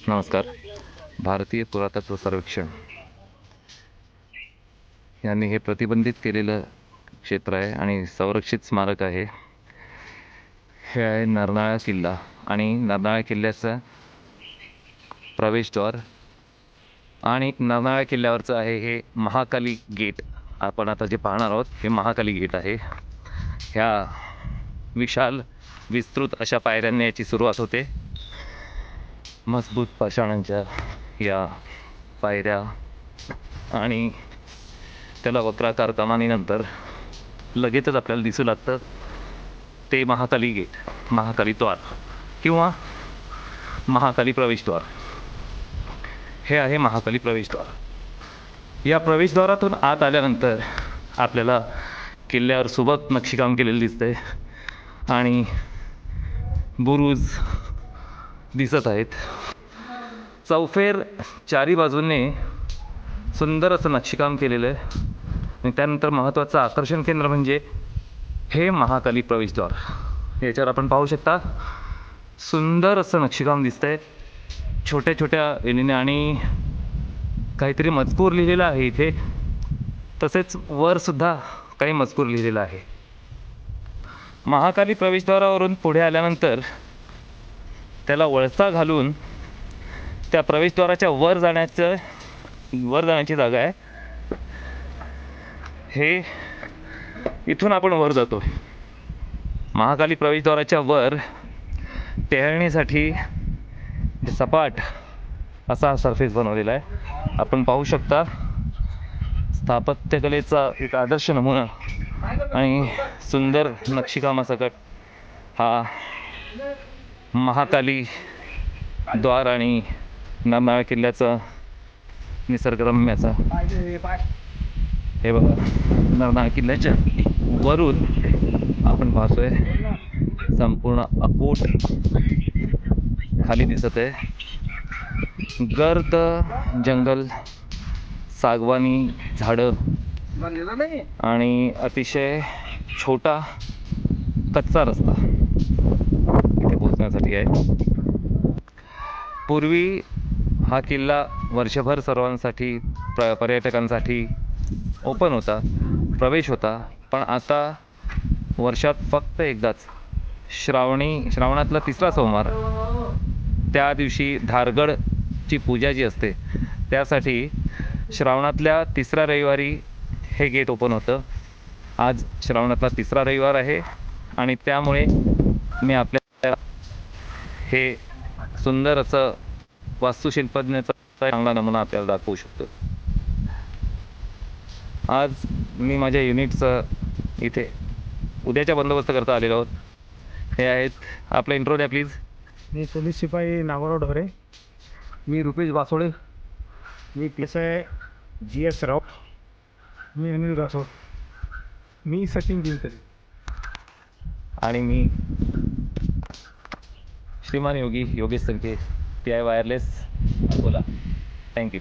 नमस्कार. भारतीय पुरातत्व सर्वेक्षण यांनी हे प्रतिबंधित केलेलं क्षेत्र आहे आणि संरक्षित स्मारक आहे. हे आहे नरनाळा किल्ला आणि नरनाळा किल्ल्याचं प्रवेशद्वार आणि नरनाळा किल्ल्यावरचं आहे हे महाकाली गेट. आपण आता जे पाहणार आहोत हे महाकाली गेट आहे. ह्या विशाल विस्तृत अशा पायऱ्यांनी याची सुरुवात होते. मजबूत पाषाणांच्या या पायऱ्या आणि त्याला वक्राकार कमानीनंतर लगेचच आपल्याला दिसू लागतं ते महाकाली गेट, महाकाली द्वार किंवा महाकाली प्रवेशद्वार. हे आहे महाकाली प्रवेशद्वार. या प्रवेशद्वारातून आत आल्यानंतर आपल्याला किल्ल्यावर सुबक नक्षीकाम केलेलं दिसतंय आणि बुरुज दिसत आहेत. चौफेर चारी बाजूने सुंदर असं नक्षीकाम केलेलं आहे आणि त्यानंतर महत्त्वाचं आकर्षण केंद्र म्हणजे हे महाकाली प्रवेशद्वार. याच्यावर आपण पाहू शकता सुंदर असं नक्षीकाम दिसतंय छोट्या छोट्या वेलीने आणि काहीतरी मजकूर लिहिलेला आहे इथे. तसेच वर सुद्धा काही मजकूर लिहिलेला आहे. महाकाली प्रवेशद्वारावरून पुढे आल्यानंतर त्याला वळसा घालून त्या प्रवेशद्वाराच्या वर जाण्याची जागा आहे. हे इथून आपण वर जातो. महाकाली प्रवेशद्वाराच्या वर टेहळणीसाठी सपाट असा सरफेस बनवलेला आहे. आपण पाहू शकता स्थापत्यकलेचा एक आदर्श नमुना आणि सुंदर नक्षीकामासकट हा महाकाली द्वार आणि नरनाळा किल्ल्याचा निसर्गरम्याचा. हे बघा नरनाळा किल्ल्याच्या वरून आपण पाहतोय संपूर्ण अकोट खाली दिसत आहे. गर्द जंगल, सागवानी झाडं आणि अतिशय छोटा कच्चा रस्ता इथे पोहोचण्यासाठी आहे. पूर्वी हा किल्ला वर्षभर सर्वांसाठी पर्यटकांसाठी ओपन होता, प्रवेश होता. पण आता वर्षात फक्त एकदाच श्रावणातला 3रा सोमवार त्या दिवशी धारगडची पूजा जी असते त्यासाठी श्रावणातल्या 3ऱ्या रविवारी हे गेट ओपन होतं. आज श्रावणातला 3रा रविवार आहे आणि त्यामुळे मी आपल्याला हे सुंदर असं वास्तुशिल्पज्ञाचा चांगला नमुना आपल्याला दाखवू शकतो. आज मी माझ्या युनिटचं इथे उद्याच्या बंदोबस्त करता आलेलो आहोत. हे आहेत आपला इंट्रो द्या प्लीज. मी पोलीस शिपाई नागोराव ढोरे. मी रुपेश बासोडे. मी PSI GS राव. मी अनिल राठोड. मी सचिन दिनकरी. आणि मी श्रीमान Yogesh Sanke TI wireless Akola. Thank you.